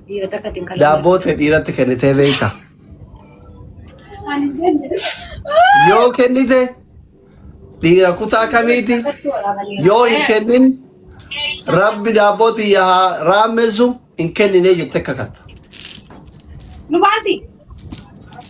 Daabboo ta'e dhiiratti kennitee beekta. Yoo kennite dhiira kutaa kamiiti? Yoo hin kennin rabbi daabboo xiyya haa raamessu hin kennine jettee kakatta. Nubaati.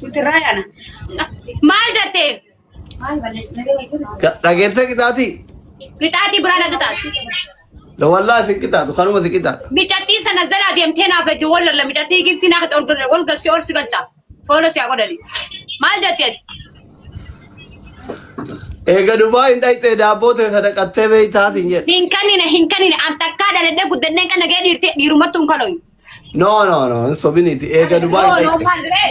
Kutirayana. Maal jettee? Dhageettee qixaatii? Qixaatii biraa dhaqxaati. Wallaahi si qixaatu kanuma si qixaatu. Biccattii sana zalaa deemtee naaf itti wallalla biccattii giftii naaf ol galchee ol si galcha. Foolo si haa godhani. Maal jettee? Eega Duubaa hin dhayxee daabboo ta'e sadaqattee beeytaatiin jedhe. Hin kannine an takkaa dhaladhee guddannee kan nagee dhiirumattuu hin kalooyi. No, hin sobiniiti. Eega Duubaa hin dhayxee. Maal diree?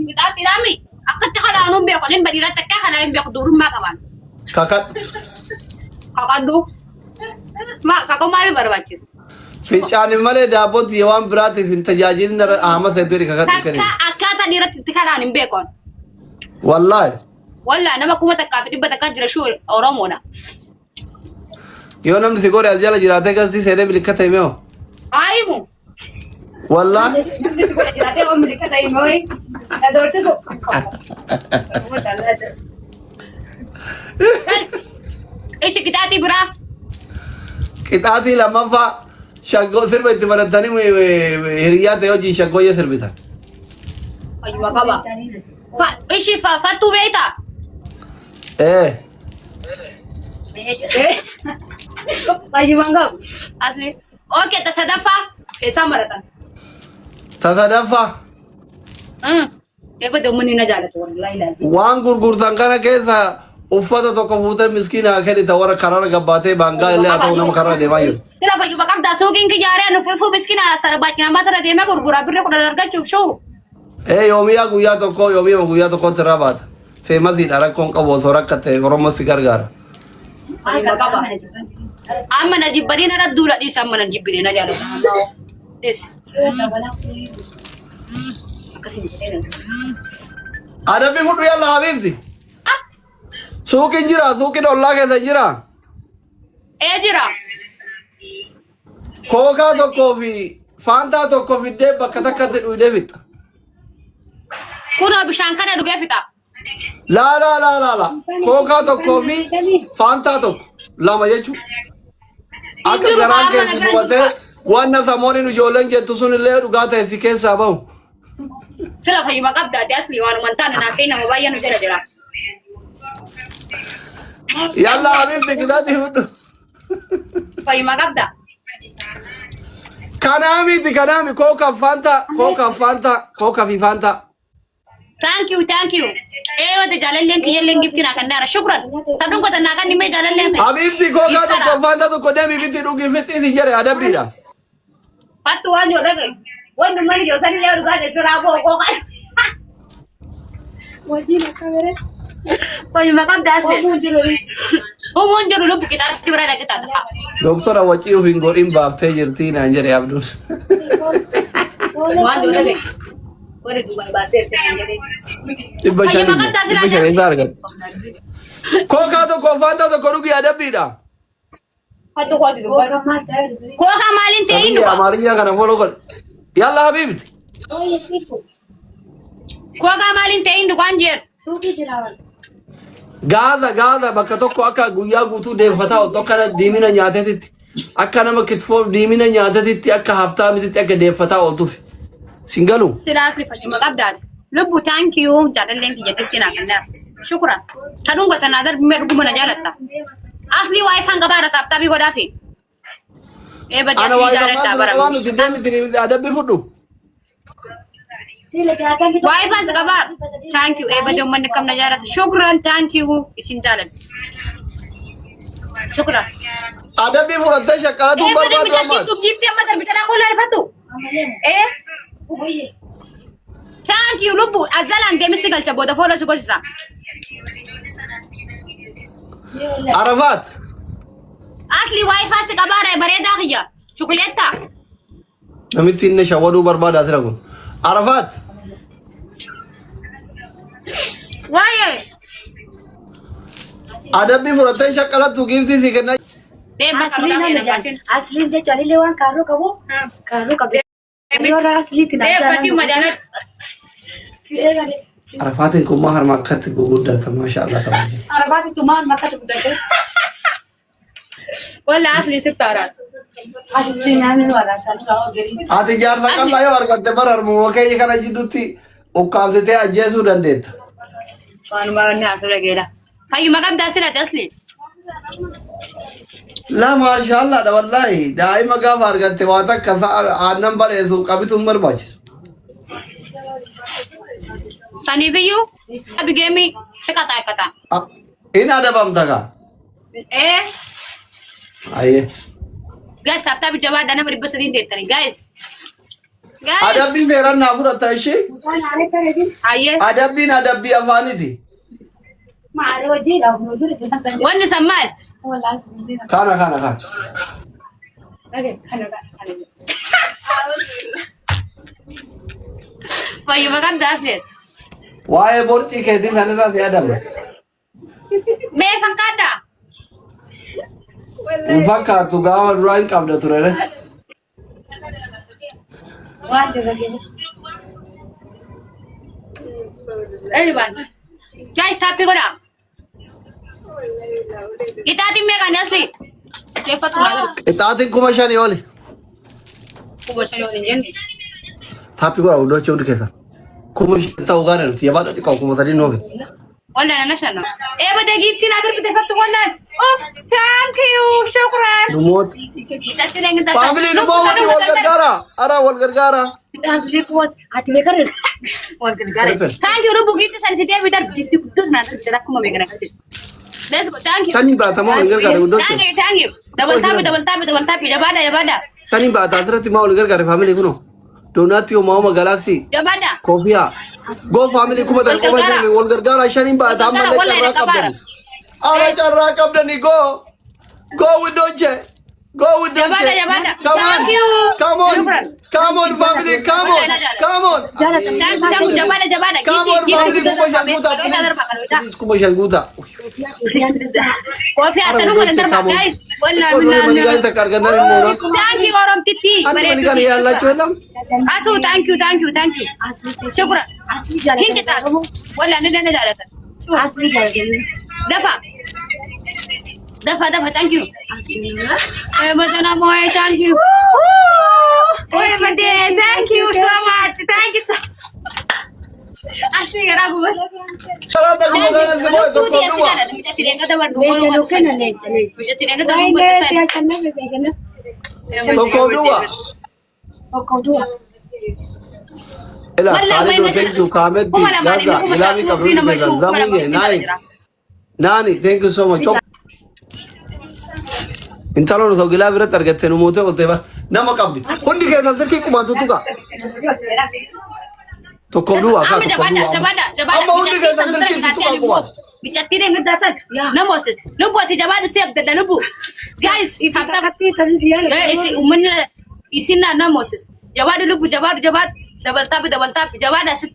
Qixaatii dhaami. Akkatti kanaan hin beeku. Inni badiirratti akka kanaan hin beeku durummaa qaban. Kakadhu. Kakadhu. Kakoo maaliif barbaachisa? Fincaanin malee daabboo xiyya waan biraatiif hin tajaajilin ahama seebirii kakadhu kenni. Akkaataa dhiiratti itti kanaan hin beekon. Wallaahi. Wallaahi nama kuma takkaa fi dhibba takkaa jira shuu Oromoodha. Yoo namni si godhe as jala jiraatee gastii seenee milikkata himee Haayimu. Wallaahi. Namni si godhe jiraatee oo milikkata himee adoorsitu. Ishi qixaatii biraa. Qixaatii lammaffaa shaggoo sirba itti baratanii hiriyaa ta'e hojii shaggooyyee sirbitan. Fayyuma qaba. Ishi fattuu beektaa? Fayyuma qabu. Asli. Ookee ta sadaffaa eessaan baratan? Ta sadaffaa. Eebbata uummanni na jaalatu wallaahi laazim. Waan gurgurtan kana keessa uffata tokko fuutee miskiina kennita warra karaara gabbaatee baangaa illee haa ta'u nama karaara deemaa jiru. Sila fayyuma qabdaa suuqiin kiyyaaree nuffuu miskiina sarbaachina matara deemee gurguraa birree kudhan argachuuf shuu. Yoomiyaa guyyaa tokkotti irraa baata. Feemasiidha rakkoon qabu osoo rakkatte Oromootti gargaara. Amma na jibbanii na duula dhiisa amma na jibbine na jaalatu. Adabbi fudhu yalla habiibti. Suuqiin jira suuqiin ollaa keessa jira. Jira. Kookaa tokkoo fi faantaa tokko fiddee bakka takkatti dhuyidee fixa. Kunoo bishaan kana dhugee fixa. La. Kookaa tokkoo fi faantaa tokko lama jechuudha. Akka garaan keessa dubatee wanna samooniin ijoolleen jettu sun illee dhugaa ta'e si keessaa bahu. Sila fayyuma qabdaati asli waanuma taane naafee nama baay'ee nu jala jira. Yalla habiibti qixaatii fudhu. Fayyuma qabda. Kanaami kookaa fi faantaa. Thank you. Wata jaalalleen kiyyalleen giftina kan daara shukran. Tadun kota naa kan nimee jaalalleen fe. Habiibti kookaa tokko faantaa tokko deemi bitti dhugi fitti si jedhe adabbiidha. Fattu waan yoo dhaqe. Wanti mani yoo sani yaa dhugaa jechuudha boo kookaa. Wajjin akka bere. Fayyuma qabda asli. Humuun jiru lubbu qixaatti bira dhaqixaata. Doktora wacii ofiin godhin baaftee jirtii naan jedhe abduun. Waan yoo dhaqe. Wani duuban baasee Dhibba shanii isaa argatu. Kookaa tokko faantaa tokko dhugi adabbiidha. Kookaa maaliin ta'e hin dhuga? Amaarinyaa kana foloo godhe. Yalla habiibti. Kookaa maaliin ta'e hin dhugaan jeeru? Gaada bakka tokko akka guyyaa guutuu deeffataa otoo akka diimina nyaateetitti akka nama kitfoo diimina nyaateetitti akka haftaamititti akka deeffataa ooltuuf. Singalu. Silaasli fayyuma qabdaati. Lubbu thank you jaalalleen kiyya giftinaa kan daara. Shukran. Tadun gosa naa darbimee dhuguma na jaalatta. Asli waayifaan gabaadha taaptaabii godhaafi. Ana waayifaan waan nuti deemiti adabbi fudhu. Waayifaan gabaadha. Thank you eebba deemmanni kam na jaalatta. Shukran thank you isin jaalatti. Shukran. Adabbi fudhattee shaqqalatu barbaadu ammaati. Giftii amma darbitala koolaa rifatu. Thank you lubbu azalaan deemisi galcha booda fooloo si goosisa. Arafaat. Asli waayifaa si qabaara bareedaa kiyya. Shukuleetta. Namitti inni shawwaduu barbaada asira kun. Arafaat. Waayee. Adabbi fudhattee shaqqalatu giftii si kenna. Asliin jechuun illee waan kaaruu qabu. Kaaruu qabu. Pati majalah. Arafatin ko mahar makat gugudata masyaallah taala. Arafat itu mah maka tu dah. Wala asli setarat. Asli nani wala setarat geri. Ati jar sakal layo argatte barar mo kay kana jiduti o kamsete ajesu dandet. Kan mana asura gela. Hayu makam dasila asli. La masyaallah da wallahi dai maga argatte wata kasa a number esu kabi tumbar bach. Sani view abi game kata. Ini ada bam taga. Aye. Guys, tapi jawab dana beri besedin deh tadi, guys. Ada bi meran nabur atashi? Aye. Ada bi afani thi. Wanne sammal. Kana. Hayu makam daslet. Wae borci kedi sanera si adam. Me fangkada. Infaka tu gawa drawing kam da turere. Everyone. Guys, tapi kora. Kita tim me kan asli. Cepat turun. Itatin kumashani wali. Kumasayo ini. Tapi kora udah cuma kesa. Kumash tahu kan ya bada ti kau kumasari noge. Wala na siya no. Bada giftin agar pite fatu wala. Oh, thank you. Shukran. Lumot. Family lumot wal gargara. Ara wal gargara. Asli kuat. Hati me kare. Wal gargara. Thank you rubu giftin sensitive bidar giftin kutus na tidak kuma me gana kate. Let's go. Thank you. Tani ba ta wal gargara udah. Thank you. Double tap. Jabada. Tani ba ta adra ti wal gargara family kuno. Donatio Mama Galaxy. Jabada. Kofia. Go family kuma ta ko ba wal gargara shani ba ta amma le rakab dan. Ala rakab dan go. Go with Doje. Go with Doje. Jabada. Come on. Thank you. Come on family. Come on. Jabada. Come on family kuma janguta. Please kuma janguta. Kopi atau mana terima guys. Mani gani ta kargana ni mora. Thank you orang titi. Mani gani ya Allah chuelam. Asu thank you. Syukran. Asli jalan. Hinge tak. Wala nene jalan. Asli jalan. Dafa thank you. Macam moy thank you. Thank you so much. Thank you so. Asli garabu. Sarata kuma gana se boy to ko duwa. Mucha tirenga da war duwa. Mucha tirenga da war To ko duwa. Ela kali do thank you Kamet bi Gaza ilami kabru ni zamu ye nani thank you so much. Intalo no gila vira targette no mote ote ba nama kabbi hundi ke nazar ki kuma tutuka to ko duwa ka to ko duwa amma hundi ke nazar ki tutuka kuma bicara dengan dasar, nama ses, lupa si jawab siap dan lupa, guys, kata isi umumnya isi nama ses, jawab dulu jawab, double tap, jawab dah set,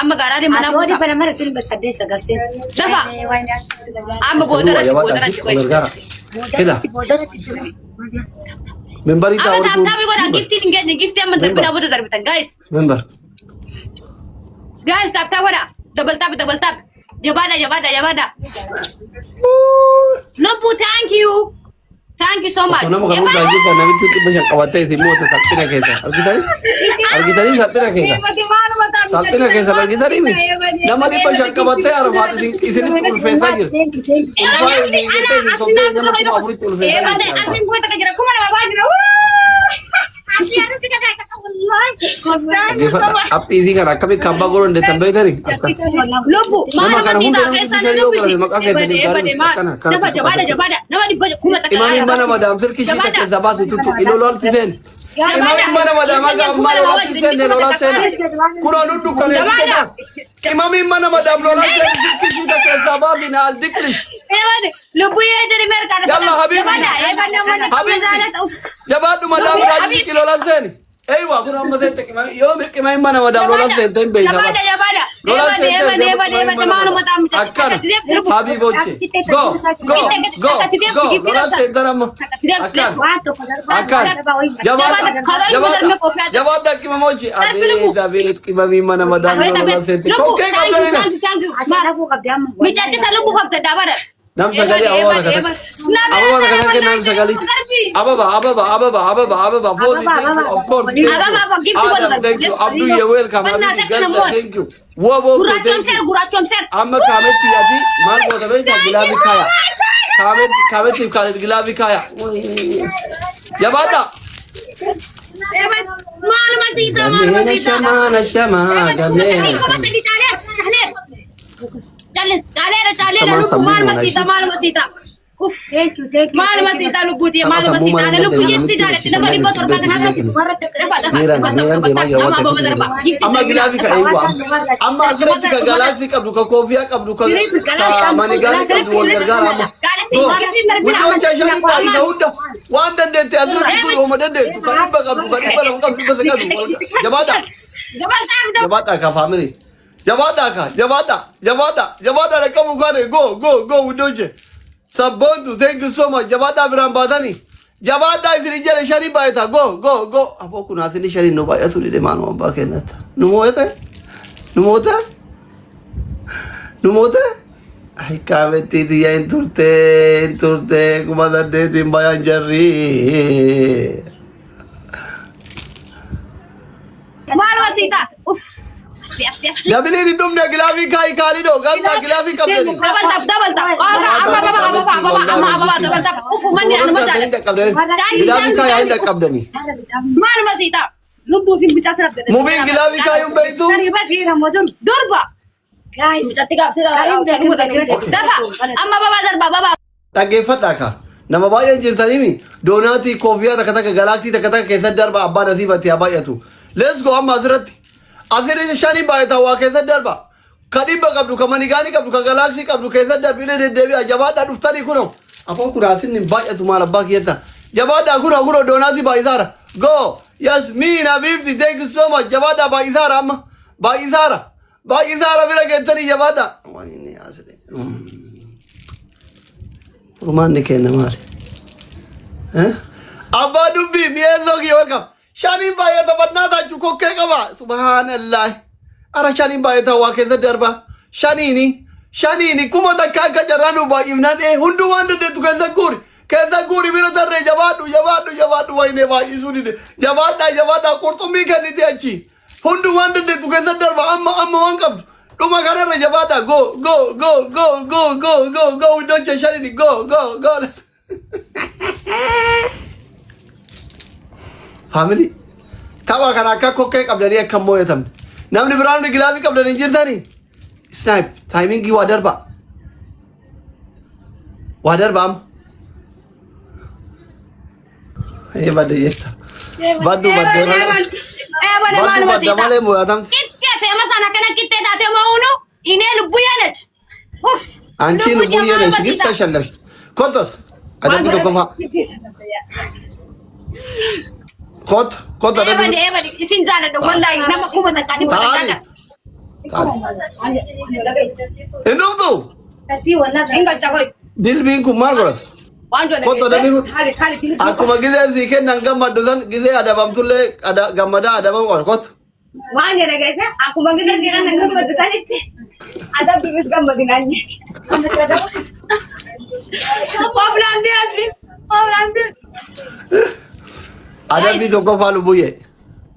amma garari mana Aku di mana tu bersadar segasir. dapat, amma bodar Keda member ita amma tapi kau dah gifting amma terpilih bodar terpilih, guys, member tap kau dah, double tap. Jabada. Lupu, thank you so much. Tuna makamu gaji pa nabi tuti ba siyang kawatay si mo ta salpina kaysa. Argitari salpina kaysa. Salpina kaysa argitari mi. Namadi pa siyang kawatay arafat isini tul fesa gir. Infai ni gete ni sobe nama kuma aburi tul fesa. Bade, asin ko ta kajira kuma na babajira. Asli ano sika kaya kakawalay. Ab ini kan kami kamba goron de tambay tari. Lupu, Nama kana hunde masita na kaysa hunde na lupu. siya makakay tani Dapat jabada. Nama di baju kuma ta Imam mana madam sir kisi ta zabat tutu ilolol tisen. Imam mana madam aga malola tisen ne lola sen. Kura lundu kane sikeda. Imam mana madam lola sen kisi ta zabat ina al diklish. Bade, lupu ye jadi mereka. Yalla habibi. Bade, mana Habibi. Jabadu madam raji kilola sen. Eeywa kun amma ta'e xiqqima yoo mirqima hin mana madam lola seente hin beeyna Jabaada jabaada. lola Deema maaluma taa'amte. akkana habibochi go lola seente amma akkana jabaada qima mochi abeet qima mi mana madam lola seente kokkee qabdani Mijatti isa lubbuu qabda daabara. nam sagali ababa takata ke nam sagali ababa for the thank you of course Adam thank you Abdu you welcome Abdi galta thank you wo Gurachom ser. amma kametti ati mal bota beita gilabi kaya kametti kale gilabi kaya jabata Maaluma sita. shama galena Chale lubu maaluma sita. Uff. Thank you, thank you. Maaluma sita lubu dia maaluma sita lubu yesi jale tidak bagi motor bahkan ada amma gilabi ka ewa amma azrati ka galaxy ka duka kofia ka duka ka manigani ka duwal gargara amma wudo chashani ba ida wunda wanda dente azrati ku o madande tu ka dibba ka duka dibba ka dibba ka jabada ka family jabada da kamu gane go wudoje sabontu thank you so much jabada biran batani jabada isri jere shari baita go aboku na tini shari no baya tuli de manu ba kenata numote ay kameti dia enturte kumada de timbayan jarri maaluma sita. Uff. Asli. Dabili di dum de gilafi kai kali do galla gilafi kapdeni Double tap. Apa double tap. Uff mandi anu mata. gilafi kai ainda kapdeni Maaluma sita. Lubu fi bicara serap. mubin gilafi kai umbaitu Durba. Guys, Mijatti sita. Dafa. Amma baba. dhaggeeffadhaa ka nama baay'een jirtanii doonatii koofiyaa takka galaaktii takka keessa darba abbaa nasiibatti haa baay'atu let's go amma asirratti shanii baay'ata waa keessa darba ka dhibba qabdu ka manigaanii qabdu ka galaaksii qabdu keessa darbine deddeebi'a jabaadhaa dhuftanii kuno afaan kuraatiin hin baay'atu maal abbaa kiyyata jabaadhaa kuno doonatii baay'isaara go yes miin habiibti thank you so much jabaadhaa baay'isaara amma baay'isaara bira geettanii jabaadhaa Rumani kenna mali. Abba dubbi miyezo ki welcome. Shani bayata badnata chukokke kaba. Subhanallah. Ara shani bayata wa keza darba. Shani kuma takka jaranu ba ibnan hundu wanda de tu keza guri biro darre jabadu wa ine ba isuni de. Jabada kurtumi kanni de achi. Hundu wanda de tu keza darba amma wankam. Duma karara jabada go don't chashani ni go family tawa kana akka kokke qabdani akka moyatam namni biraan ni gilafi qabdani jirtani snipe timing gi wadarba am bade yesta badu male moyatam famous anak kana kitte date maunu ine lubu yalet uff anchi lubu yalet gitta shallash kotos ada bito koma kot ada bade isin jala do wallahi nama kuma ta kadi bada enofdo tati wala ingal chagoy dil bin kumar gorat wanjo kot ada biru aku magize zike nangam madudan gize ada bamtulle ada gamada ada bam kot Wanya na guys, aku maganda sila ng gamad sa niti. Ada bibis gamad din anya. Pablandi asli. Ada bito ko falu buye.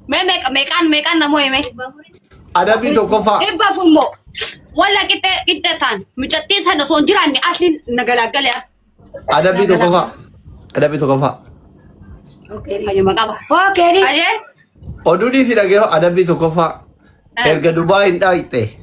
Mekan na mo me. Ada bito ko fa. Iba fumo. Wala kita tan. Mijatti sa na sonjiran ni asli nagalagal ya. Ada bito ko fa. Okay, ayo makaba. Okay, Aye. Odudi sila kayo ada bito ko fa. Erga Dubai ndaite.